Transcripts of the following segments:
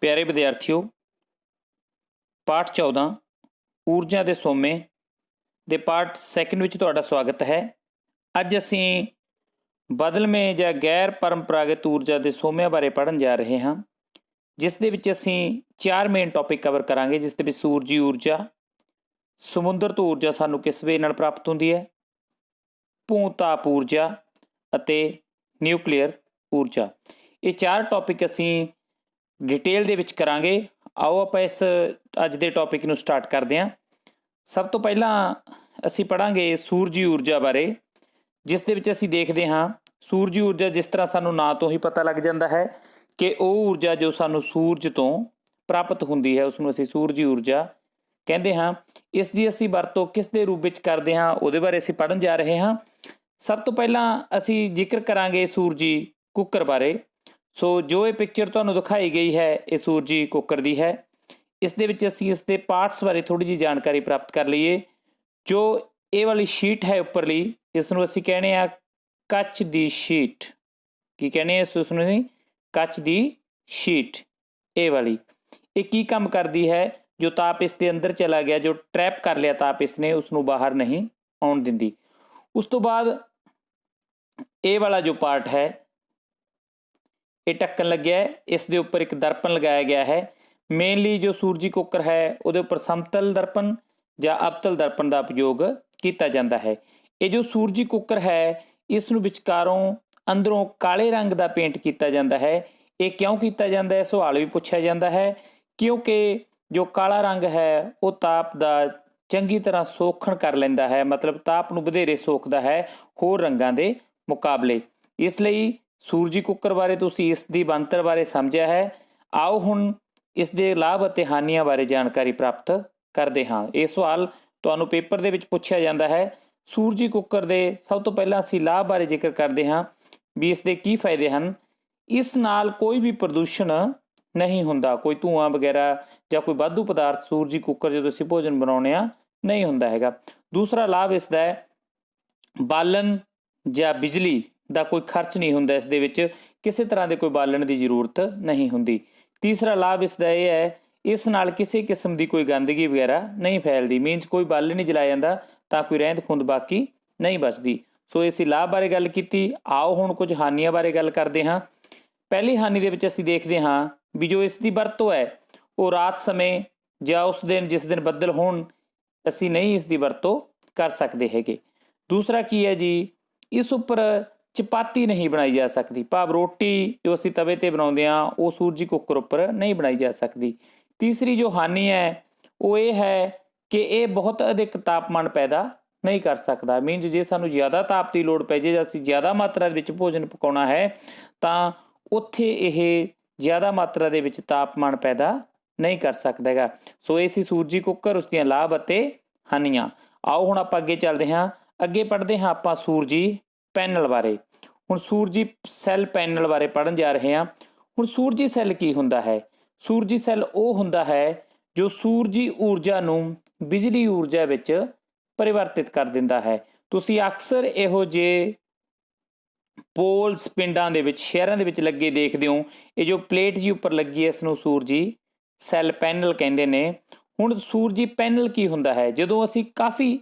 प्यारे विद्यार्थियों, पाठ 14 ਊਰਜਾ ਦੇ ਸੋਮੇ ਦੇ ਪਾਠ ਸੈਕਿੰਡ ਵਿੱਚ ਤੁਹਾਡਾ ਸਵਾਗਤ ਹੈ। ਅੱਜ ਅਸੀਂ ਬਦਲਵੇਂ ਜਾਂ ਗੈਰ ਪਰੰਪਰਾਗਤ ਊਰਜਾ ਦੇ ਸੋਮਿਆਂ ਬਾਰੇ ਪੜ੍ਹਨ ਜਾ ਰਹੇ ਹਾਂ, ਜਿਸ ਦੇ ਵਿੱਚ ਅਸੀਂ 4 ਮੇਨ ਟੌਪਿਕ ਕਵਰ ਕਰਾਂਗੇ, ਜਿਸ ਦੇ ਵਿੱਚ ਸੂਰਜੀ ਊਰਜਾ, ਸਮੁੰਦਰ ਤੋਂ ਊਰਜਾ ਸਾਨੂੰ ਕਿਸ ਵੇ ਨਾਲ ਪ੍ਰਾਪਤ ਹੁੰਦੀ ਹੈ, ਭੂ ਤਾਪ ਊਰਜਾ ਅਤੇ ਨਿਊਕਲੀਅਰ ਊਰਜਾ। ਇਹ 4 ਟੌਪਿਕ ਅਸੀਂ ਡਿਟੇਲ ਦੇ ਵਿੱਚ ਕਰਾਂਗੇ। ਆਓ ਆਪਾਂ ਇਸ ਅੱਜ ਦੇ ਟੌਪਿਕ ਨੂੰ ਸਟਾਰਟ ਕਰਦੇ ਹਾਂ। ਸਭ ਤੋਂ ਪਹਿਲਾਂ ਅਸੀਂ ਪੜ੍ਹਾਂਗੇ ਸੂਰਜੀ ਊਰਜਾ ਬਾਰੇ, ਜਿਸ ਦੇ ਵਿੱਚ ਅਸੀਂ ਦੇਖਦੇ ਹਾਂ ਸੂਰਜੀ ਊਰਜਾ ਜਿਸ ਤਰ੍ਹਾਂ ਸਾਨੂੰ ਨਾਂ ਤੋਂ ਹੀ ਪਤਾ ਲੱਗ ਜਾਂਦਾ ਹੈ ਕਿ ਉਹ ਊਰਜਾ ਜੋ ਸਾਨੂੰ ਸੂਰਜ ਤੋਂ ਪ੍ਰਾਪਤ ਹੁੰਦੀ ਹੈ, ਉਸ ਨੂੰ ਅਸੀਂ ਸੂਰਜੀ ਊਰਜਾ ਕਹਿੰਦੇ ਹਾਂ। ਇਸ ਦੀ ਅਸੀਂ ਵਰਤੋਂ ਕਿਸ ਦੇ ਰੂਪ ਵਿੱਚ ਕਰਦੇ ਹਾਂ, ਉਹਦੇ ਬਾਰੇ ਅਸੀਂ ਪੜ੍ਹਨ ਜਾ ਰਹੇ ਹਾਂ। ਸਭ ਤੋਂ ਪਹਿਲਾਂ ਅਸੀਂ ਜ਼ਿਕਰ ਕਰਾਂਗੇ ਸੂਰਜੀ ਕੁੱਕਰ ਬਾਰੇ। ਸੋ ਜੋ ਇਹ ਪਿਕਚਰ ਤੁਹਾਨੂੰ ਦਿਖਾਈ ਗਈ ਹੈ, ਇਹ ਸੂਰਜੀ ਕੁੱਕਰ ਦੀ ਹੈ। ਇਸ ਦੇ ਵਿੱਚ ਅਸੀਂ ਇਸ ਦੇ ਪਾਰਟਸ ਬਾਰੇ ਥੋੜ੍ਹੀ ਜਿਹੀ ਜਾਣਕਾਰੀ ਪ੍ਰਾਪਤ ਕਰ ਲਈਏ। ਜੋ ਇਹ ਵਾਲੀ ਸ਼ੀਟ ਹੈ ਉੱਪਰਲੀ, ਇਸ ਨੂੰ ਅਸੀਂ ਕਹਿੰਦੇ ਆ ਕੱਚ ਦੀ ਸ਼ੀਟ। ਕੀ ਕਹਿੰਦੇ ਆ ਇਸ ਨੂੰ ਅਸੀਂ? ਕੱਚ ਦੀ ਸ਼ੀਟ। ਇਹ ਵਾਲੀ ਇਹ ਕੀ ਕੰਮ ਕਰਦੀ ਹੈ? ਜੋ ਤਾਪ ਇਸ ਦੇ ਅੰਦਰ ਚਲਾ ਗਿਆ, ਜੋ ਟਰੈਪ ਕਰ ਲਿਆ ਤਾਪ ਇਸਨੇ, ਉਸ ਨੂੰ ਬਾਹਰ ਨਹੀਂ ਆਉਣ ਦਿੰਦੀ। ਉਸ ਤੋਂ ਬਾਅਦ ਇਹ ਵਾਲਾ ਜੋ ਪਾਰਟ ਹੈ, ਇਹ ਢੱਕਣ ਲੱਗਿਆ ਹੈ। ਇਸ ਦੇ ਉੱਪਰ ਇੱਕ ਦਰਪਣ ਲਗਾਇਆ ਗਿਆ ਹੈ। ਮੇਨਲੀ ਜੋ ਸੂਰਜੀ ਕੁੱਕਰ ਹੈ, ਉਹਦੇ ਉੱਪਰ ਸਮਤਲ ਦਰਪਣ ਜਾਂ ਅਵਤਲ ਦਰਪਣ ਦਾ ਉਪਯੋਗ ਕੀਤਾ ਜਾਂਦਾ ਹੈ। ਇਹ ਜੋ ਸੂਰਜੀ ਕੁੱਕਰ ਹੈ, ਇਸ ਨੂੰ ਵਿਚਕਾਰੋਂ ਅੰਦਰੋਂ ਕਾਲੇ ਰੰਗ ਦਾ ਪੇਂਟ ਕੀਤਾ ਜਾਂਦਾ ਹੈ। ਇਹ ਕਿਉਂ ਕੀਤਾ ਜਾਂਦਾ ਹੈ, ਸਵਾਲ ਵੀ ਪੁੱਛਿਆ ਜਾਂਦਾ ਹੈ। ਕਿਉਂਕਿ ਜੋ ਕਾਲਾ ਰੰਗ ਹੈ ਉਹ ਤਾਪ ਦਾ ਚੰਗੀ ਤਰ੍ਹਾਂ ਸੋਖਣ ਕਰ ਲੈਂਦਾ ਹੈ, ਮਤਲਬ ਤਾਪ ਨੂੰ ਵਧੇਰੇ ਸੋਖਦਾ ਹੈ ਹੋਰ ਰੰਗਾਂ ਦੇ ਮੁਕਾਬਲੇ। ਇਸ ਲਈ ਸੂਰਜੀ ਕੁੱਕਰ ਬਾਰੇ ਤੁਸੀਂ ਇਸ ਦੀ ਬਣਤਰ ਬਾਰੇ ਸਮਝਿਆ ਹੈ। ਆਓ ਹੁਣ ਇਸ ਦੇ ਲਾਭ ਅਤੇ ਹਾਨੀਆਂ ਬਾਰੇ ਜਾਣਕਾਰੀ ਪ੍ਰਾਪਤ ਕਰਦੇ ਹਾਂ। ਇਹ ਸਵਾਲ ਤੁਹਾਨੂੰ ਪੇਪਰ ਦੇ ਵਿੱਚ ਪੁੱਛਿਆ ਜਾਂਦਾ ਹੈ। ਸੂਰਜੀ ਕੁੱਕਰ ਦੇ ਸਭ ਤੋਂ ਪਹਿਲਾਂ ਅਸੀਂ ਲਾਭ ਬਾਰੇ ਜ਼ਿਕਰ ਕਰਦੇ ਹਾਂ ਵੀ ਇਸ ਦੇ ਕੀ ਫਾਇਦੇ ਹਨ। ਇਸ ਨਾਲ ਕੋਈ ਵੀ ਪ੍ਰਦੂਸ਼ਣ ਨਹੀਂ ਹੁੰਦਾ, ਕੋਈ ਧੂਆਂ ਵਗੈਰਾ ਜਾਂ ਕੋਈ ਵਾਧੂ ਪਦਾਰਥ ਸੂਰਜੀ ਕੁੱਕਰ ਜਦੋਂ ਅਸੀਂ ਭੋਜਨ ਬਣਾਉਂਦੇ ਹਾਂ ਨਹੀਂ ਹੁੰਦਾ ਹੈਗਾ। ਦੂਸਰਾ ਲਾਭ ਇਸ ਦਾ ਹੈ, ਬਾਲਣ ਜਾਂ ਬਿਜਲੀ ਦਾ ਕੋਈ ਖਰਚ ਨਹੀਂ ਹੁੰਦਾ। ਇਸ ਦੇ ਵਿੱਚ ਕਿਸੇ ਤਰ੍ਹਾਂ ਦੇ ਕੋਈ ਬਾਲਣ ਦੀ ਜ਼ਰੂਰਤ ਨਹੀਂ ਹੁੰਦੀ। ਤੀਸਰਾ ਲਾਭ ਇਸ ਦਾ ਇਹ ਹੈ, ਇਸ ਨਾਲ ਕਿਸੇ ਕਿਸਮ ਦੀ ਕੋਈ ਗੰਦਗੀ ਵਗੈਰਾ ਨਹੀਂ ਫੈਲਦੀ। ਮੀਨਸ ਕੋਈ ਬਾਲਣ ਨਹੀਂ ਜਲਾਇਆ ਜਾਂਦਾ ਤਾਂ ਕੋਈ ਰਹਿੰਦ ਖੂੰਹਦ ਬਾਕੀ ਨਹੀਂ ਬਚਦੀ। ਸੋ ਇਸ ਲਾਭ ਬਾਰੇ ਗੱਲ ਕੀਤੀ। ਆਓ ਹੁਣ ਕੁਝ ਹਾਨੀਆਂ ਬਾਰੇ ਗੱਲ ਕਰਦੇ ਹਾਂ। ਪਹਿਲੀ ਹਾਨੀ ਦੇ ਵਿੱਚ ਅਸੀਂ ਦੇਖਦੇ ਹਾਂ ਵੀ ਜੋ ਇਸ ਦੀ ਵਰਤੋਂ ਹੈ ਉਹ ਰਾਤ ਸਮੇਂ ਜਾਂ ਉਸ ਦਿਨ ਜਿਸ ਦਿਨ ਬੱਦਲ ਹੋਣ, ਅਸੀਂ ਨਹੀਂ ਇਸ ਦੀ ਵਰਤੋਂ ਕਰ ਸਕਦੇ ਹੈਗੇ। ਦੂਸਰਾ ਕੀ ਹੈ ਜੀ, ਇਸ ਉੱਪਰ ਚਪਾਤੀ ਨਹੀਂ ਬਣਾਈ ਜਾ ਸਕਦੀ, ਭਾਵ ਰੋਟੀ ਜੋ ਅਸੀਂ ਤਵੇ 'ਤੇ ਬਣਾਉਂਦੇ ਹਾਂ ਉਹ ਸੂਰਜੀ ਕੁੱਕਰ ਉੱਪਰ ਨਹੀਂ ਬਣਾਈ ਜਾ ਸਕਦੀ। ਤੀਸਰੀ ਜੋ ਹਾਨੀ ਹੈ ਉਹ ਇਹ ਹੈ ਕਿ ਇਹ ਬਹੁਤ ਅਧਿਕ ਤਾਪਮਾਨ ਪੈਦਾ ਨਹੀਂ ਕਰ ਸਕਦਾ। ਮੀਨਸ ਜੇ ਸਾਨੂੰ ਜ਼ਿਆਦਾ ਤਾਪ ਦੀ ਲੋੜ ਪੈ ਜੇ ਜਾਂ ਅਸੀਂ ਜ਼ਿਆਦਾ ਮਾਤਰਾ ਦੇ ਵਿੱਚ ਭੋਜਨ ਪਕਾਉਣਾ ਹੈ ਤਾਂ ਉੱਥੇ ਇਹ ਜ਼ਿਆਦਾ ਮਾਤਰਾ ਦੇ ਵਿੱਚ ਤਾਪਮਾਨ ਪੈਦਾ ਨਹੀਂ ਕਰ ਸਕਦਾ ਹੈਗਾ। ਸੋ ਇਹ ਸੀ ਸੂਰਜੀ ਕੁੱਕਰ, ਉਸ ਦੀਆਂ ਲਾਭ ਅਤੇ ਹਾਨੀਆਂ। ਆਓ ਹੁਣ ਆਪਾਂ ਅੱਗੇ ਚੱਲਦੇ ਹਾਂ। ਅੱਗੇ ਪੜ੍ਹਦੇ ਹਾਂ ਆਪਾਂ ਸੂਰਜੀ ਪੈਨਲ ਬਾਰੇ। ਹੁਣ ਸੂਰਜੀ ਸੈੱਲ ਪੈਨਲ ਬਾਰੇ ਪੜ੍ਹਨ ਜਾ ਰਹੇ ਹਾਂ। ਹੁਣ ਸੂਰਜੀ ਸੈੱਲ ਕੀ ਹੁੰਦਾ ਹੈ? ਸੂਰਜੀ ਸੈੱਲ ਉਹ ਹੁੰਦਾ ਹੈ ਜੋ ਸੂਰਜੀ ਊਰਜਾ ਨੂੰ ਬਿਜਲੀ ਊਰਜਾ ਵਿੱਚ ਪਰਿਵਰਤਿਤ ਕਰ ਦਿੰਦਾ ਹੈ। ਤੁਸੀਂ ਅਕਸਰ ਇਹੋ ਜਿਹੇ ਪੋਲਸ ਪਿੰਡਾਂ ਦੇ ਵਿੱਚ, ਸ਼ਹਿਰਾਂ ਦੇ ਵਿੱਚ ਲੱਗੇ ਦੇਖਦੇ ਹੋ। ਇਹ ਜੋ ਪਲੇਟ ਜੀ ਉੱਪਰ ਲੱਗੀ ਹੈ, ਇਸ ਨੂੰ ਸੂਰਜੀ ਸੈੱਲ ਪੈਨਲ ਕਹਿੰਦੇ ਨੇ। ਹੁਣ ਸੂਰਜੀ ਪੈਨਲ ਕੀ ਹੁੰਦਾ ਹੈ? ਜਦੋਂ ਅਸੀਂ ਕਾਫੀ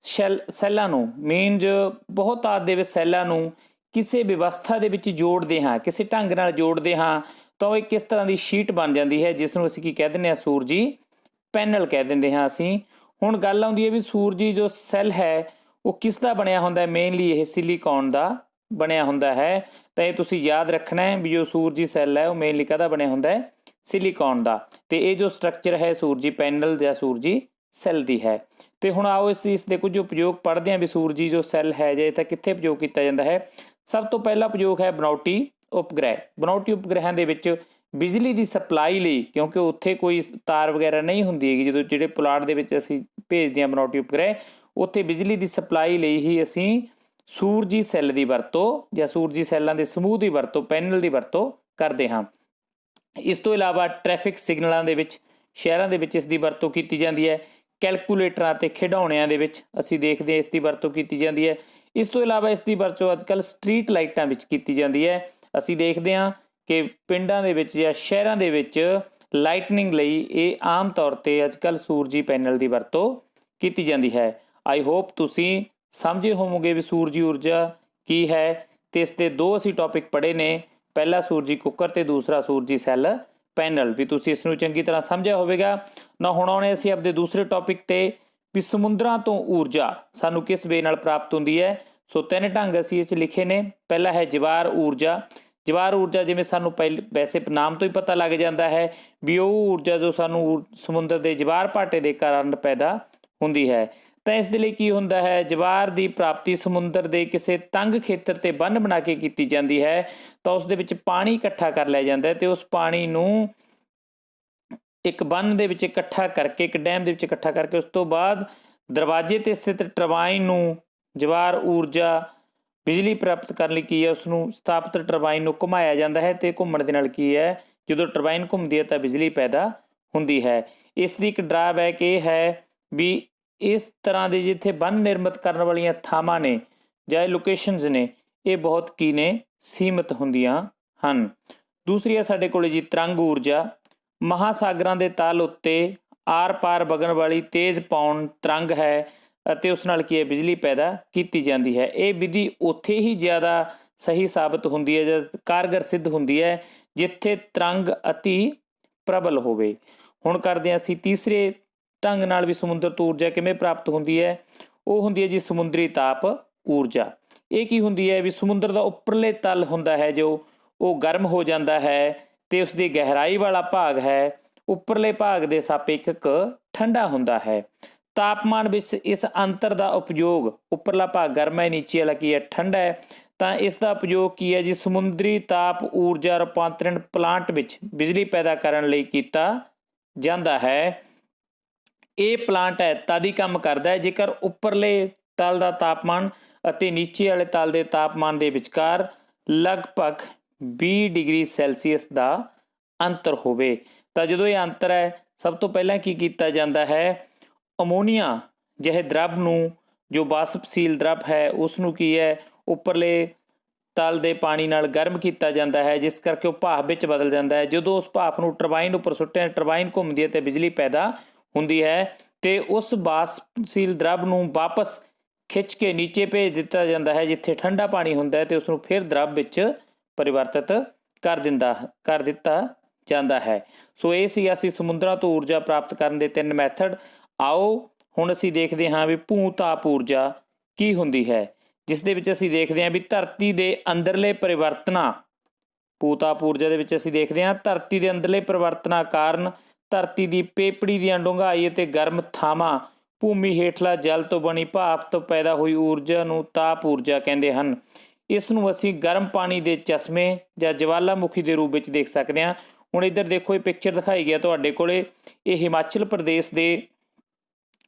ਸੈੱਲਾਂ ਨੂੰ, ਮੀਨਜ਼ ਬਹੁਤ ਤਾਦਾਦ ਦੇ ਵਿੱਚ ਸੈੱਲਾਂ ਨੂੰ ਕਿਸੇ ਵਿਵਸਥਾ ਦੇ ਵਿੱਚ ਜੋੜਦੇ ਹਾਂ, ਕਿਸੇ ਢੰਗ ਨਾਲ ਜੋੜਦੇ ਹਾਂ, ਤਾਂ ਉਹ ਇੱਕ ਇਸ ਤਰ੍ਹਾਂ ਦੀ ਸ਼ੀਟ ਬਣ ਜਾਂਦੀ ਹੈ, ਜਿਸ ਨੂੰ ਅਸੀਂ ਕੀ ਕਹਿ ਦਿੰਦੇ ਹਾਂ? ਸੂਰਜੀ ਪੈਨਲ ਕਹਿ ਦਿੰਦੇ ਹਾਂ ਅਸੀਂ। ਹੁਣ ਗੱਲ ਆਉਂਦੀ ਹੈ ਵੀ ਸੂਰਜੀ ਜੋ ਸੈੱਲ ਹੈ ਉਹ ਕਿਸ ਦਾ ਬਣਿਆ ਹੁੰਦਾ ਹੈ? ਮੇਨਲੀ ਇਹ ਸਿਲੀਕੌਨ ਦਾ ਬਣਿਆ ਹੁੰਦਾ ਹੈ। ਤਾਂ ਇਹ ਤੁਸੀਂ ਯਾਦ ਰੱਖਣਾ ਹੈ ਵੀ ਜੋ ਸੂਰਜੀ ਸੈੱਲ ਹੈ ਉਹ ਮੇਨਲੀ ਕਾਹਦਾ ਬਣਿਆ ਹੁੰਦਾ ਹੈ? ਸਿਲੀਕੌਨ ਦਾ। ਤੇ ਇਹ ਜੋ ਸਟਰਕਚਰ ਹੈ ਸੂਰਜੀ ਪੈਨਲ ਜਾਂ ਸੂਰਜੀ ਸੈੱਲ ਦੀ ਹੈ। ਤੇ ਹੁਣ ਆਓ ਇਸ ਦੇ ਕੁਝ ਉਪਯੋਗ ਪੜ੍ਹਦੇ ਹਾਂ ਵੀ ਸੂਰਜੀ ਜੋ ਸੈੱਲ ਹੈ ਜੇ ਤਾਂ ਕਿੱਥੇ ਉਪਯੋਗ ਕੀਤਾ ਜਾਂਦਾ ਹੈ। ਸਭ ਤੋਂ ਪਹਿਲਾ ਉਪਯੋਗ ਹੈ ਬਣਾਉਟੀ ਉਪਗ੍ਰਹਿ। ਬਣਾਉਟੀ ਉਪਗ੍ਰਹਿਾਂ ਦੇ ਵਿੱਚ ਬਿਜਲੀ ਦੀ ਸਪਲਾਈ ਲਈ, ਕਿਉਂਕਿ ਉੱਥੇ ਕੋਈ ਤਾਰ ਵਗੈਰਾ ਨਹੀਂ ਹੁੰਦੀ ਹੈਗੀ, ਜਦੋਂ ਜਿਹੜੇ ਪੁਲਾੜ ਦੇ ਵਿੱਚ ਅਸੀਂ ਭੇਜਦੇ ਹਾਂ ਬਣਾਉਟੀ ਉਪਗ੍ਰਹਿ, ਉੱਥੇ ਬਿਜਲੀ ਦੀ ਸਪਲਾਈ ਲਈ ਹੀ ਅਸੀਂ ਸੂਰਜੀ ਸੈੱਲ ਦੀ ਵਰਤੋਂ ਜਾਂ ਸੂਰਜੀ ਸੈੱਲਾਂ ਦੇ ਸਮੂਹ ਦੀ ਵਰਤੋਂ, ਪੈਨਲ ਦੀ ਵਰਤੋਂ ਕਰਦੇ ਹਾਂ। ਇਸ ਤੋਂ ਇਲਾਵਾ ਟ੍ਰੈਫਿਕ ਸਿਗਨਲਾਂ ਦੇ ਵਿੱਚ, ਸ਼ਹਿਰਾਂ ਦੇ ਵਿੱਚ ਇਸ ਦੀ ਵਰਤੋਂ ਕੀਤੀ ਜਾਂਦੀ ਹੈ। ਕੈਲਕੂਲੇਟਰਾਂ ਅਤੇ ਖਿਡੌਣਿਆਂ ਦੇ ਵਿੱਚ ਅਸੀਂ ਦੇਖਦੇ ਹਾਂ ਇਸ ਦੀ ਵਰਤੋਂ ਕੀਤੀ ਜਾਂਦੀ ਹੈ। ਇਸ ਤੋਂ ਇਲਾਵਾ ਇਸ ਦੀ ਵਰਤੋਂ ਅੱਜ ਕੱਲ੍ਹ ਸਟਰੀਟ ਲਾਈਟਾਂ ਵਿੱਚ ਕੀਤੀ ਜਾਂਦੀ ਹੈ। ਅਸੀਂ ਦੇਖਦੇ ਹਾਂ ਕਿ ਪਿੰਡਾਂ ਦੇ ਵਿੱਚ ਜਾਂ ਸ਼ਹਿਰਾਂ ਦੇ ਵਿੱਚ ਲਾਈਟਨਿੰਗ ਲਈ ਇਹ ਆਮ ਤੌਰ 'ਤੇ ਅੱਜ ਕੱਲ੍ਹ ਸੂਰਜੀ ਪੈਨਲ ਦੀ ਵਰਤੋਂ ਕੀਤੀ ਜਾਂਦੀ ਹੈ। ਆਈ ਹੋਪ ਤੁਸੀਂ ਸਮਝੇ ਹੋਵੋਗੇ ਵੀ ਸੂਰਜੀ ਊਰਜਾ ਕੀ ਹੈ, ਅਤੇ ਇਸ ਦੇ ਦੋ ਅਸੀਂ ਟੌਪਿਕ ਪੜ੍ਹੇ ਨੇ, ਪਹਿਲਾ ਸੂਰਜੀ ਕੁੱਕਰ ਅਤੇ ਦੂਸਰਾ ਸੂਰਜੀ ਸੈੱਲ ਪੈਨਲ, ਵੀ ਤੁਸੀਂ ਇਸ ਨੂੰ ਚੰਗੀ ਤਰ੍ਹਾਂ ਸਮਝਿਆ ਹੋਵੇਗਾ ਨਾ। ਹੁਣ ਆਉਣੇ ਅਸੀਂ ਆਪਣੇ ਦੂਸਰੇ ਟੌਪਿਕ 'ਤੇ ਵੀ ਸਮੁੰਦਰਾਂ ਤੋਂ ਊਰਜਾ ਸਾਨੂੰ ਕਿਸ ਵੇ ਨਾਲ ਪ੍ਰਾਪਤ ਹੁੰਦੀ ਹੈ। ਸੋ 3 ਢੰਗ ਅਸੀਂ ਇਹ 'ਚ ਲਿਖੇ ਨੇ। ਪਹਿਲਾ ਹੈ ਜਵਾਰ ਊਰਜਾ। ਜਵਾਰ ਊਰਜਾ ਜਿਵੇਂ ਸਾਨੂੰ ਵੈਸੇ ਨਾਮ ਤੋਂ ਹੀ ਪਤਾ ਲੱਗ ਜਾਂਦਾ ਹੈ ਵੀ ਉਹ ਊਰਜਾ ਜੋ ਸਾਨੂੰ ਸਮੁੰਦਰ ਦੇ ਜਵਾਰ ਭਾਟੇ ਦੇ ਕਾਰਨ ਪੈਦਾ ਹੁੰਦੀ ਹੈ। ਤਾਂ ਇਸ ਦੇ ਲਈ ਕੀ ਹੁੰਦਾ ਹੈ, ਜਵਾਰ ਦੀ ਪ੍ਰਾਪਤੀ ਸਮੁੰਦਰ ਦੇ ਕਿਸੇ ਤੰਗ ਖੇਤਰ 'ਤੇ ਬੰਨ੍ਹ ਬਣਾ ਕੇ ਕੀਤੀ ਜਾਂਦੀ ਹੈ। ਤਾਂ ਉਸ ਦੇ ਵਿੱਚ ਪਾਣੀ ਇਕੱਠਾ ਕਰ ਲਿਆ ਜਾਂਦਾ ਅਤੇ ਉਸ ਪਾਣੀ ਨੂੰ ਇੱਕ ਬੰਨ੍ਹ ਦੇ ਵਿੱਚ ਇਕੱਠਾ ਕਰਕੇ, ਇੱਕ ਡੈਮ ਦੇ ਵਿੱਚ ਇਕੱਠਾ ਕਰਕੇ, ਉਸ ਤੋਂ ਬਾਅਦ ਦਰਵਾਜ਼ੇ 'ਤੇ ਸਥਿਤ ਟਰਬਾਈਨ ਨੂੰ ਜਵਾਰ ਊਰਜਾ ਬਿਜਲੀ ਪ੍ਰਾਪਤ ਕਰਨ ਲਈ ਕੀ ਹੈ, ਉਸ ਨੂੰ ਸਥਾਪਿਤ ਟਰਬਾਈਨ ਨੂੰ ਘੁਮਾਇਆ ਜਾਂਦਾ ਹੈ ਅਤੇ ਘੁੰਮਣ ਦੇ ਨਾਲ ਕੀ ਹੈ, ਜਦੋਂ ਟਰਬਾਈਨ ਘੁੰਮਦੀ ਹੈ ਤਾਂ ਬਿਜਲੀ ਪੈਦਾ ਹੁੰਦੀ ਹੈ। ਇਸ ਦੀ ਇੱਕ ਡਰਾਬੈਕ ਇਹ ਹੈ ਵੀ ਇਸ ਤਰ੍ਹਾਂ ਦੇ ਜਿੱਥੇ ਬੰਨ੍ਹ ਨਿਰਮਿਤ ਕਰਨ ਵਾਲੀਆਂ ਥਾਵਾਂ ਨੇ ਜਾਂ ਲੋਕੇਸ਼ਨਸ ਨੇ, ਇਹ ਬਹੁਤ ਕੀ ਨੇ, ਸੀਮਿਤ ਹੁੰਦੀਆਂ ਹਨ। ਦੂਸਰੀ ਹੈ ਸਾਡੇ ਕੋਲ ਜੀ ਤਰੰਗ ਊਰਜਾ। ਮਹਾਸਾਗਰਾਂ ਦੇ ਤਲ ਉੱਤੇ ਆਰ ਪਾਰ ਵਗਣ ਵਾਲੀ ਤੇਜ਼ ਪੌਣ ਤਰੰਗ ਹੈ ਅਤੇ ਉਸ ਨਾਲ ਕੀ ਹੈ, ਬਿਜਲੀ ਪੈਦਾ ਕੀਤੀ ਜਾਂਦੀ ਹੈ। ਇਹ ਵਿਧੀ ਉੱਥੇ ਹੀ ਜ਼ਿਆਦਾ ਸਹੀ ਸਾਬਤ ਹੁੰਦੀ ਹੈ ਜਾਂ ਕਾਰਗਰ ਸਿੱਧ ਹੁੰਦੀ ਹੈ ਜਿੱਥੇ ਤਰੰਗ ਅਤੀ ਪ੍ਰਬਲ ਹੋਵੇ। ਹੁਣ ਕਰਦੇ ਹਾਂ ਅਸੀਂ ਤੀਸਰੇ ਢੰਗ ਨਾਲ ਵੀ ਸਮੁੰਦਰ ਤੋਂ ਊਰਜਾ ਕਿਵੇਂ ਪ੍ਰਾਪਤ ਹੁੰਦੀ ਹੈ। ਉਹ ਹੁੰਦੀ ਹੈ ਜੀ ਸਮੁੰਦਰੀ ਤਾਪ ਊਰਜਾ। ਇਹ ਕੀ ਹੁੰਦੀ ਹੈ ਵੀ ਸਮੁੰਦਰ ਦਾ ਉੱਪਰਲੇ ਤਲ ਹੁੰਦਾ ਹੈ ਜੋ ਉਹ ਗਰਮ ਹੋ ਜਾਂਦਾ ਹੈ ਅਤੇ ਉਸ ਦੀ ਗਹਿਰਾਈ ਵਾਲਾ ਭਾਗ ਹੈ ਉੱਪਰਲੇ ਭਾਗ ਦੇ ਸਾਪੇਖਕ ਠੰਡਾ ਹੁੰਦਾ ਹੈ। ਤਾਪਮਾਨ ਵਿੱਚ ਇਸ ਅੰਤਰ ਦਾ ਉਪਯੋਗ, ਉੱਪਰਲਾ ਭਾਗ ਗਰਮ ਹੈ, ਨੀਚੇ ਵਾਲਾ ਕੀ ਹੈ, ਠੰਡਾ ਹੈ, ਤਾਂ ਇਸ ਦਾ ਉਪਯੋਗ ਕੀ ਹੈ ਜੀ ਸਮੁੰਦਰੀ ਤਾਪ ਊਰਜਾ ਰੂਪਾਂਤਰਣ ਪਲਾਂਟ ਵਿੱਚ ਬਿਜਲੀ ਪੈਦਾ ਕਰਨ ਲਈ ਕੀਤਾ ਜਾਂਦਾ ਹੈ। ਇਹ ਪਲਾਂਟ ਹੈ ਤਦ ਹੀ ਕੰਮ ਕਰਦਾ ਹੈ ਜੇਕਰ ਉੱਪਰਲੇ ਤਲ ਦਾ ਤਾਪਮਾਨ ਅਤੇ ਨੀਚੇ ਵਾਲੇ ਤਲ ਦੇ ਤਾਪਮਾਨ ਦੇ ਵਿਚਕਾਰ ਲਗਭਗ 20 ਡਿਗਰੀ ਸੈਲਸੀਅਸ ਦਾ ਅੰਤਰ ਹੋਵੇ। ਤਾਂ ਜਦੋਂ ਇਹ ਅੰਤਰ ਹੈ, ਸਭ ਤੋਂ ਪਹਿਲਾਂ ਕੀ ਕੀਤਾ ਜਾਂਦਾ ਹੈ, ਅਮੋਨੀਆ ਜਿਹੇ ਦਰਵ ਨੂੰ, ਜੋ ਵਾਸਪਸ਼ੀਲ ਦਰਵ ਹੈ, ਉਸ ਨੂੰ ਕੀ ਹੈ, ਉੱਪਰਲੇ ਤਲ ਦੇ ਪਾਣੀ ਨਾਲ ਗਰਮ ਕੀਤਾ ਜਾਂਦਾ ਹੈ, ਜਿਸ ਕਰਕੇ ਉਹ ਭਾਫ ਵਿੱਚ ਬਦਲ ਜਾਂਦਾ ਹੈ। ਜਦੋਂ ਉਸ ਭਾਫ ਨੂੰ ਟਰਬਾਈਨ ਉੱਪਰ ਸੁੱਟਿਆ, ਟਰਬਾਈਨ ਘੁੰਮਦੀ ਹੈ ਅਤੇ ਬਿਜਲੀ ਪੈਦਾ ਹੁੰਦੀ ਹੈ ਅਤੇ ਉਸ ਵਾਸਪਸ਼ੀਲ ਦਰਵ ਨੂੰ ਵਾਪਸ ਖਿੱਚ ਕੇ ਨੀਚੇ ਭੇਜ ਦਿੱਤਾ ਜਾਂਦਾ ਹੈ ਜਿੱਥੇ ਠੰਡਾ ਪਾਣੀ ਹੁੰਦਾ ਹੈ ਅਤੇ ਉਸ ਨੂੰ ਫਿਰ ਦਰਵ ਵਿੱਚ ਪਰਿਵਰਤਿਤ ਕਰ ਦਿੱਤਾ ਜਾਂਦਾ ਹੈ। ਸੋ ਇਹ ਸੀ ਅਸੀਂ ਸਮੁੰਦਰਾਂ ਤੋਂ ਊਰਜਾ ਪ੍ਰਾਪਤ ਕਰਨ ਦੇ 3 ਮੈਥਡ। ਆਓ ਹੁਣ ਅਸੀਂ ਦੇਖਦੇ ਹਾਂ ਵੀ ਭੂ ਤਾਪ ਊਰਜਾ ਕੀ ਹੁੰਦੀ ਹੈ, ਜਿਸ ਦੇ ਵਿੱਚ ਅਸੀਂ ਦੇਖਦੇ ਹਾਂ ਵੀ ਧਰਤੀ ਦੇ ਅੰਦਰਲੇ ਪਰਿਵਰਤਨਾਂ, ਭੂ ਤਾਪ ਊਰਜਾ ਦੇ ਵਿੱਚ ਅਸੀਂ ਦੇਖਦੇ ਹਾਂ ਧਰਤੀ ਦੇ ਅੰਦਰਲੇ ਪਰਿਵਰਤਨਾਂ ਕਾਰਨ ਧਰਤੀ ਦੀ ਪੇਪੜੀ ਦੀਆਂ ਡੂੰਘਾਈ ਅਤੇ ਗਰਮ ਥਾਵਾਂ, ਭੂਮੀ ਹੇਠਲਾ ਜਲ ਤੋਂ ਬਣੀ ਭਾਫ ਤੋਂ ਪੈਦਾ ਹੋਈ ਊਰਜਾ ਨੂੰ ਤਾਪ ਊਰਜਾ ਕਹਿੰਦੇ ਹਨ। ਇਸ ਨੂੰ ਅਸੀਂ ਗਰਮ ਪਾਣੀ ਦੇ ਚਸ਼ਮੇ ਜਾਂ ਜਵਾਲਾਮੁਖੀ ਦੇ ਰੂਪ ਵਿੱਚ ਦੇਖ ਸਕਦੇ ਹਾਂ। ਹੁਣ ਇੱਧਰ ਦੇਖੋ, ਇਹ ਪਿਕਚਰ ਦਿਖਾਈ ਗਿਆ ਤੁਹਾਡੇ ਕੋਲੇ, ਇਹ ਹਿਮਾਚਲ ਪ੍ਰਦੇਸ਼ ਦੇ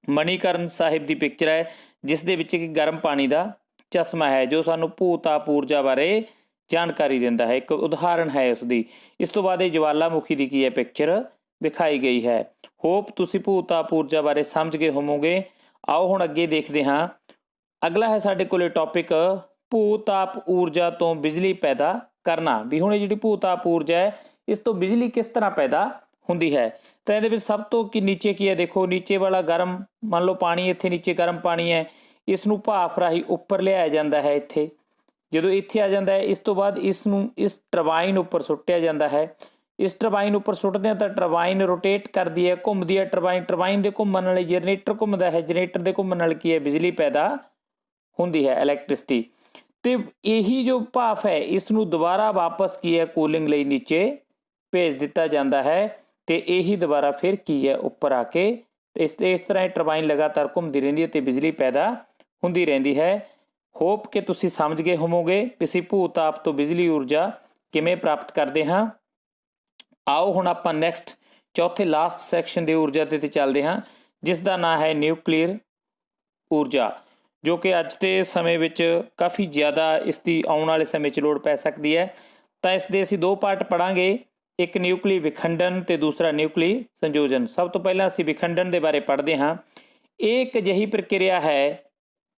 ਮਣੀਕਰਨ ਸਾਹਿਬ ਦੀ ਪਿਕਚਰ ਹੈ, ਜਿਸ ਦੇ ਵਿੱਚ ਇੱਕ ਗਰਮ ਪਾਣੀ ਦਾ ਚਸ਼ਮਾ ਹੈ ਜੋ ਸਾਨੂੰ ਭੂ ਤਾਪ ਊਰਜਾ ਬਾਰੇ ਜਾਣਕਾਰੀ ਦਿੰਦਾ ਹੈ, ਇੱਕ ਉਦਾਹਰਣ ਹੈ ਉਸ ਦੀ। ਇਸ ਤੋਂ ਬਾਅਦ ਇਹ ਜਵਾਲਾਮੁਖੀ ਦੀ ਕੀ ਹੈ, ਪਿਕਚਰ ਵਿਖਾਈ ਗਈ ਹੈ। ਹੋਪ ਤੁਸੀਂ ਭੂ ਤਾਪ ਊਰਜਾ ਬਾਰੇ ਸਮਝ ਗਏ ਹੋਵੋਗੇ। ਆਓ ਹੁਣ ਅੱਗੇ ਦੇਖਦੇ ਹਾਂ। ਅਗਲਾ ਹੈ ਸਾਡੇ ਕੋਲੇ ਟੌਪਿਕ ਭੂ ਤਾਪ ਊਰਜਾ ਤੋਂ ਬਿਜਲੀ ਪੈਦਾ ਕਰਨਾ। ਵੀ ਹੁਣ ਇਹ ਜਿਹੜੀ ਭੂ ਤਾਪ ਊਰਜਾ ਹੈ, ਇਸ ਤੋਂ ਬਿਜਲੀ ਕਿਸ ਤਰ੍ਹਾਂ ਪੈਦਾ ਹੁੰਦੀ ਹੈ। ਤਾਂ ਇਹਦੇ ਵਿੱਚ ਸਭ ਤੋਂ ਨੀਚੇ ਕੀ ਹੈ, ਦੇਖੋ ਨੀਚੇ ਵਾਲਾ ਗਰਮ, ਮੰਨ ਲਓ ਪਾਣੀ ਇੱਥੇ ਨੀਚੇ ਗਰਮ ਪਾਣੀ ਹੈ, ਇਸ ਨੂੰ ਭਾਫ ਰਾਹੀਂ ਉੱਪਰ ਲਿਆਇਆ ਜਾਂਦਾ ਹੈ। ਇੱਥੇ ਜਦੋਂ ਇੱਥੇ ਆ ਜਾਂਦਾ ਹੈ, ਇਸ ਤੋਂ ਬਾਅਦ ਇਸ ਨੂੰ ਇਸ ਟਰਬਾਈਨ ਉੱਪਰ ਸੁੱਟਿਆ ਜਾਂਦਾ ਹੈ। ਇਸ ਟਰਬਾਈਨ ਉੱਪਰ ਸੁੱਟਦੇ ਹਾਂ ਤਾਂ ਟਰਬਾਈਨ ਰੋਟੇਟ ਕਰਦੀ ਹੈ, ਘੁੰਮਦੀ ਹੈ ਟਰਬਾਈਨ ਦੇ ਘੁੰਮਣ ਨਾਲ ਜਨਰੇਟਰ ਘੁੰਮਦਾ ਹੈ, ਜਨਰੇਟਰ ਦੇ ਘੁੰਮਣ ਨਾਲ ਕੀ ਹੈ, ਬਿਜਲੀ ਪੈਦਾ ਹੁੰਦੀ ਹੈ, ਇਲੈਕਟ੍ਰਿਸਿਟੀ। ਅਤੇ ਇਹੀ ਜੋ ਭਾਫ ਹੈ, ਇਸ ਨੂੰ ਦੁਬਾਰਾ ਵਾਪਸ ਕੀ ਹੈ, ਕੂਲਿੰਗ ਲਈ ਨੀਚੇ ਭੇਜ ਦਿੱਤਾ ਜਾਂਦਾ ਹੈ ਅਤੇ ਇਹੀ ਦੁਬਾਰਾ ਫਿਰ ਕੀ ਹੈ, ਉੱਪਰ ਆ ਕੇ ਇਸ ਤਰ੍ਹਾਂ ਇਹ ਟਰਬਾਈਨ ਲਗਾਤਾਰ ਘੁੰਮਦੀ ਰਹਿੰਦੀ ਹੈ ਅਤੇ ਬਿਜਲੀ ਪੈਦਾ ਹੁੰਦੀ ਰਹਿੰਦੀ ਹੈ। ਹੋਪ ਕਿ ਤੁਸੀਂ ਸਮਝ ਗਏ ਹੋਵੋਗੇ ਕਿ ਅਸੀਂ ਭੂ ਤਾਪ ਤੋਂ ਬਿਜਲੀ ਊਰਜਾ ਕਿਵੇਂ ਪ੍ਰਾਪਤ ਕਰਦੇ ਹਾਂ। ਆਓ ਹੁਣ ਆਪਾਂ ਨੈਕਸਟ ਚੌਥੇ ਲਾਸਟ ਸੈਕਸ਼ਨ ਦੀ ਊਰਜਾ 'ਤੇ ਚੱਲਦੇ ਹਾਂ, ਜਿਸ ਦਾ ਨਾਂ ਹੈ ਨਿਊਕਲੀਅਰ ਊਰਜਾ, ਜੋ ਕਿ ਅੱਜ ਦੇ ਸਮੇਂ ਵਿੱਚ ਕਾਫੀ ਜ਼ਿਆਦਾ ਇਸ ਦੀ ਆਉਣ ਵਾਲੇ ਸਮੇਂ 'ਚ ਲੋੜ ਪੈ ਸਕਦੀ ਹੈ। ਤਾਂ ਇਸ ਦੇ ਅਸੀਂ 2 ਪਾਰਟ ਪੜ੍ਹਾਂਗੇ, ਇੱਕ ਨਿਊਕਲੀ ਵਿਖੰਡਨ ਅਤੇ ਦੂਸਰਾ ਨਿਊਕਲੀ ਸੰਯੋਜਨ। ਸਭ ਤੋਂ ਪਹਿਲਾਂ ਅਸੀਂ ਵਿਖੰਡਨ ਦੇ ਬਾਰੇ ਪੜ੍ਹਦੇ ਹਾਂ। ਇਹ ਇੱਕ ਅਜਿਹੀ ਪ੍ਰਕਿਰਿਆ ਹੈ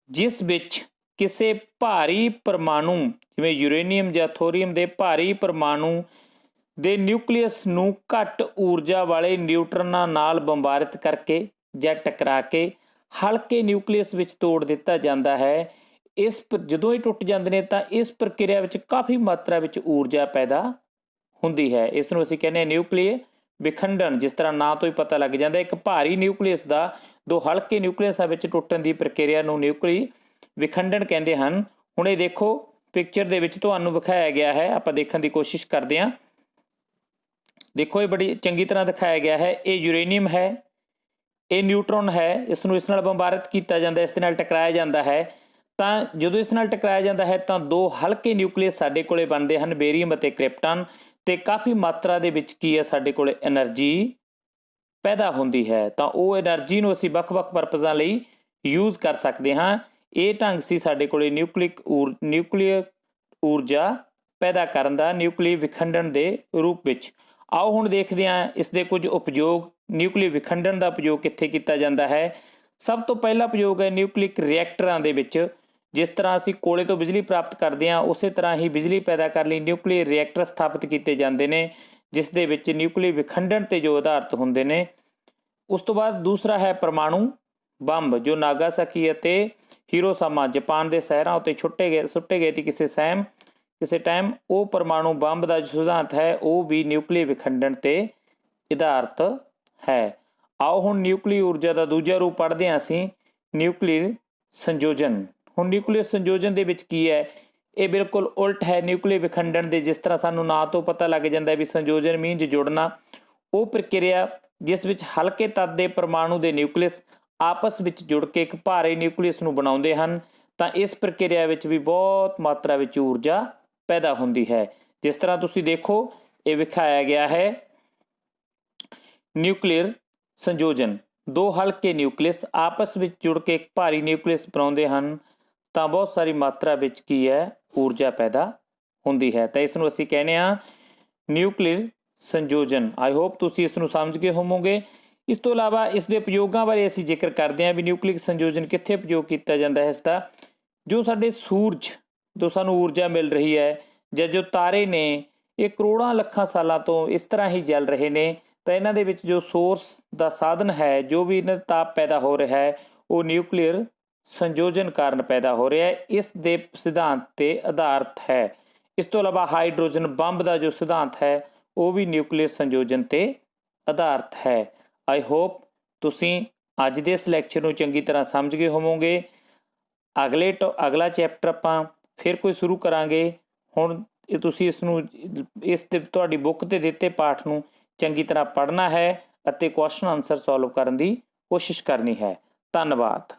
ਜਿਸ ਵਿੱਚ ਕਿਸੇ ਭਾਰੀ ਪਰਮਾਣੂ, ਜਿਵੇਂ ਯੂਰੇਨੀਅਮ ਜਾਂ ਥੋਰੀਅਮ ਦੇ ਭਾਰੀ ਪਰਮਾਣੂ ਦੇ ਨਿਊਕਲੀਅਸ ਨੂੰ ਘੱਟ ਊਰਜਾ ਵਾਲੇ ਨਿਊਟਰਨਾਂ ਨਾਲ ਬੰਬਾਰਿਤ ਕਰਕੇ ਜਾਂ ਟਕਰਾ ਕੇ ਹਲਕੇ ਨਿਊਕਲੀਅਸ ਵਿੱਚ ਤੋੜ ਦਿੱਤਾ ਜਾਂਦਾ ਹੈ। ਜਦੋਂ ਇਹ ਟੁੱਟ ਜਾਂਦੇ ਨੇ ਤਾਂ ਇਸ ਪ੍ਰਕਿਰਿਆ ਵਿੱਚ ਕਾਫੀ ਮਾਤਰਾ ਵਿੱਚ ਊਰਜਾ ਪੈਦਾ ਹੁੰਦੀ ਹੈ। ਇਸ ਨੂੰ ਅਸੀਂ ਕਹਿੰਦੇ ਹਾਂ ਨਿਊਕਲੀਅਰ ਵਿਖੰਡਨ। ਜਿਸ ਤਰ੍ਹਾਂ ਨਾਂ ਤੋਂ ਹੀ ਪਤਾ ਲੱਗ ਜਾਂਦਾ, ਇੱਕ ਭਾਰੀ ਨਿਊਕਲੀਅਸ ਦਾ ਦੋ ਹਲਕੇ ਨਿਊਕਲੀਅਸਾਂ ਵਿੱਚ ਟੁੱਟਣ ਦੀ ਪ੍ਰਕਿਰਿਆ ਨੂੰ ਨਿਊਕਲੀ ਵਿਖੰਡਨ ਕਹਿੰਦੇ ਹਨ। ਹੁਣ ਇਹ ਦੇਖੋ ਪਿਕਚਰ ਦੇ ਵਿੱਚ ਤੁਹਾਨੂੰ ਵਿਖਾਇਆ ਗਿਆ ਹੈ, ਆਪਾਂ ਦੇਖਣ ਦੀ ਕੋਸ਼ਿਸ਼ ਕਰਦੇ ਹਾਂ। ਦੇਖੋ ਇਹ ਬੜੀ ਚੰਗੀ ਤਰ੍ਹਾਂ ਦਿਖਾਇਆ ਗਿਆ ਹੈ। ਇਹ ਯੂਰੇਨੀਅਮ ਹੈ, ਇਹ ਨਿਊਟਰੋਨ ਹੈ। ਇਸ ਨੂੰ ਇਸ ਨਾਲ ਬੰਬਾਰਿਤ ਕੀਤਾ ਜਾਂਦਾ, ਇਸ ਦੇ ਨਾਲ ਟਕਰਾਇਆ ਜਾਂਦਾ ਹੈ। ਤਾਂ ਜਦੋਂ ਇਸ ਨਾਲ ਟਕਰਾਇਆ ਜਾਂਦਾ ਹੈ ਤਾਂ ਦੋ ਹਲਕੇ ਨਿਊਕਲੀਅਸ ਸਾਡੇ ਕੋਲੇ ਬਣਦੇ ਹਨ, ਬੇਰੀਅਮ ਅਤੇ ਕ੍ਰਿਪਟਨ, ਤੇ ਕਾਫੀ ਮਾਤਰਾ ਦੇ ਵਿੱਚ ਕੀ ਹੈ ਸਾਡੇ ਕੋਲੇ ਐਨਰਜੀ ਪੈਦਾ ਹੁੰਦੀ ਹੈ। ਤਾਂ ਉਹ ਐਨਰਜੀ ਨੂੰ ਅਸੀਂ ਵੱਖ-ਵੱਖ ਪਰਪਜ਼ਾਂ ਲਈ ਯੂਜ਼ ਕਰ ਸਕਦੇ ਹਾਂ। ਇਹ ਢੰਗ ਸੀ ਸਾਡੇ ਕੋਲੇ ਨਿਊਕਲੀਅਰ ਊਰਜਾ ਪੈਦਾ ਕਰਨ ਦਾ, ਨਿਊਕਲੀਅਰ ਵਿਖੰਡਨ ਦੇ ਰੂਪ ਵਿੱਚ। ਆਓ ਹੁਣ ਦੇਖਦੇ ਹਾਂ ਇਸ ਦੇ ਕੁਝ ਉਪਯੋਗ। ਨਿਊਕਲੀਅਰ ਵਿਖੰਡਨ ਦਾ ਉਪਯੋਗ ਕਿੱਥੇ ਕੀਤਾ ਜਾਂਦਾ ਹੈ? ਸਭ ਤੋਂ ਪਹਿਲਾ ਉਪਯੋਗ ਹੈ ਨਿਊਕਲੀਅਰ ਰਿਐਕਟਰਾਂ ਦੇ ਵਿੱਚ। ਜਿਸ ਤਰ੍ਹਾਂ ਅਸੀਂ ਕੋਲੇ ਤੋਂ ਬਿਜਲੀ ਪ੍ਰਾਪਤ ਕਰਦੇ ਹਾਂ, ਉਸੇ ਤਰ੍ਹਾਂ ਹੀ ਬਿਜਲੀ ਪੈਦਾ ਕਰਨ ਲਈ ਨਿਊਕਲੀਅਰ ਰਿਐਕਟਰ ਸਥਾਪਿਤ ਕੀਤੇ ਜਾਂਦੇ ਨੇ, ਜਿਸ ਦੇ ਵਿੱਚ ਨਿਊਕਲੀਅਰ ਵਿਖੰਡਨ ਤੇ ਜੋ ਆਧਾਰਿਤ ਹੁੰਦੇ ਨੇ। ਉਸ ਤੋਂ ਬਾਅਦ ਦੂਸਰਾ ਹੈ ਪਰਮਾਣੂ ਬੰਬ, ਜੋ ਨਾਗਾਸਾਕੀ ਅਤੇ ਹੀਰੋਸ਼ੀਮਾ ਜਾਪਾਨ ਦੇ ਸ਼ਹਿਰਾਂ ਉੱਤੇ ਸੁੱਟੇ ਗਏ ਸੀ ਕਿਸੇ ਟਾਈਮ। ਉਹ ਪਰਮਾਣੂ ਬੰਬ ਦਾ ਜੋ ਸਿਧਾਂਤ ਹੈ ਉਹ ਵੀ ਨਿਊਕਲੀਅਰ ਵਿਖੰਡਨ ਤੇ ਆਧਾਰਿਤ ਹੈ। ਆਓ ਹੁਣ ਨਿਊਕਲੀਅਰ ਊਰਜਾ ਦਾ ਦੂਜਾ ਰੂਪ ਪੜ੍ਹਦੇ ਹਾਂ ਅਸੀਂ, ਨਿਊਕਲੀਅਰ ਸੰਯੋਜਨ। ਹੁਣ ਨਿਊਕਲੀਅਰ ਸੰਯੋਜਨ ਦੇ ਵਿੱਚ ਕੀ ਹੈ? ਇਹ ਬਿਲਕੁਲ ਉਲਟ ਹੈ ਨਿਊਕਲੀਅਰ ਵਿਖੰਡਨ ਦੇ। ਜਿਸ ਤਰ੍ਹਾਂ ਸਾਨੂੰ ਨਾਂ ਤੋਂ ਪਤਾ ਲੱਗ ਜਾਂਦਾ ਵੀ ਸੰਯੋਜਨ ਮੀਨਜ਼ ਜੁੜਨਾ, ਉਹ ਪ੍ਰਕਿਰਿਆ ਜਿਸ ਵਿੱਚ ਹਲਕੇ ਤੱਤ ਦੇ ਪਰਮਾਣੂ ਦੇ ਨਿਊਕਲੀਅਸ ਆਪਸ ਵਿੱਚ ਜੁੜ ਕੇ ਇੱਕ ਭਾਰੇ ਨਿਊਕਲੀਅਸ ਨੂੰ ਬਣਾਉਂਦੇ ਹਨ। ਤਾਂ ਇਸ ਪ੍ਰਕਿਰਿਆ ਵਿੱਚ ਵੀ ਬਹੁਤ ਮਾਤਰਾ ਵਿੱਚ ਊਰਜਾ ਪੈਦਾ ਹੁੰਦੀ ਹੈ। ਜਿਸ ਤਰ੍ਹਾਂ ਤੁਸੀਂ ਦੇਖੋ ਇਹ ਵਿਖਾਇਆ ਗਿਆ ਹੈ ਨਿਊਕਲੀਅਰ ਸੰਯੋਜਨ। ਦੋ ਹਲਕੇ ਨਿਊਕਲੀਅਸ ਆਪਸ ਵਿੱਚ ਜੁੜ ਕੇ ਇੱਕ ਭਾਰੀ ਨਿਊਕਲੀਅਸ ਬਣਾਉਂਦੇ ਹਨ, ਤਾਂ ਬਹੁਤ ਸਾਰੀ ਮਾਤਰਾ ਵਿੱਚ ਕੀ ਹੈ ਊਰਜਾ ਪੈਦਾ ਹੁੰਦੀ ਹੈ। ਤਾਂ ਇਸ ਨੂੰ ਅਸੀਂ ਕਹਿੰਦੇ ਹਾਂ ਨਿਊਕਲੀਅਰ ਸੰਯੋਜਨ। ਆਈ ਹੋਪ ਤੁਸੀਂ ਇਸ ਨੂੰ ਸਮਝ ਗਏ ਹੋਵੋਗੇ। ਇਸ ਤੋਂ ਇਲਾਵਾ ਇਸ ਦੇ ਉਪਯੋਗਾਂ ਬਾਰੇ ਅਸੀਂ ਜ਼ਿਕਰ ਕਰਦੇ ਹਾਂ ਵੀ ਨਿਊਕਲੀਅਰ ਸੰਯੋਜਨ ਕਿੱਥੇ ਉਪਯੋਗ ਕੀਤਾ ਜਾਂਦਾ ਹੈ। ਇਸ ਦਾ ਜੋ ਸਾਡੇ ਸੂਰਜ ਤੋਂ ਸਾਨੂੰ ਊਰਜਾ ਮਿਲ ਰਹੀ ਹੈ, ਜਾਂ ਜੋ ਤਾਰੇ ਨੇ, ਇਹ ਕਰੋੜਾਂ ਲੱਖਾਂ ਸਾਲਾਂ ਤੋਂ ਇਸ ਤਰ੍ਹਾਂ ਹੀ ਜਲ ਰਹੇ ਨੇ। ਤਾਂ ਇਹਨਾਂ ਦੇ ਵਿੱਚ ਜੋ ਸੋਰਸ ਦਾ ਸਾਧਨ ਹੈ, ਜੋ ਵੀ ਇਹਨਾਂ ਦਾ ਤਾਪ ਪੈਦਾ ਹੋ ਰਿਹਾ ਹੈ, ਉਹ ਨਿਊਕਲੀਅਰ ਸੰਯੋਜਨ ਕਾਰਨ ਪੈਦਾ ਹੋ ਰਿਹਾ ਹੈ। ਇਸ ਦੇ ਸਿਧਾਂਤ ਤੇ ਆਧਾਰਿਤ ਹੈ। ਇਸ ਤੋਂ ਇਲਾਵਾ ਹਾਈਡਰੋਜਨ ਬੰਬ ਦਾ ਜੋ ਸਿਧਾਂਤ ਹੈ ਉਹ ਵੀ ਨਿਊਕਲੀਅਰ ਸੰਯੋਜਨ ਤੇ ਆਧਾਰਿਤ ਹੈ। ਆਈ ਹੋਪ ਤੁਸੀਂ ਅੱਜ ਦੇ ਇਸ ਲੈਕਚਰ ਨੂੰ ਚੰਗੀ ਤਰ੍ਹਾਂ ਸਮਝ ਗਏ ਹੋਵੋਗੇ। ਅਗਲਾ ਚੈਪਟਰ ਆਪਾਂ ਫਿਰ ਕੋਈ ਸ਼ੁਰੂ ਕਰਾਂਗੇ। ਹੁਣ ਤੁਸੀਂ ਇਸ ਤੇ ਤੁਹਾਡੀ ਬੁੱਕ ਤੇ ਦਿੱਤੇ ਪਾਠ ਨੂੰ ਚੰਗੀ ਤਰ੍ਹਾਂ ਪੜ੍ਹਨਾ ਹੈ ਅਤੇ ਕੁਐਸਚਨ ਆਨਸਰ ਸੋਲਵ ਕਰਨ ਦੀ ਕੋਸ਼ਿਸ਼ ਕਰਨੀ ਹੈ। ਧੰਨਵਾਦ।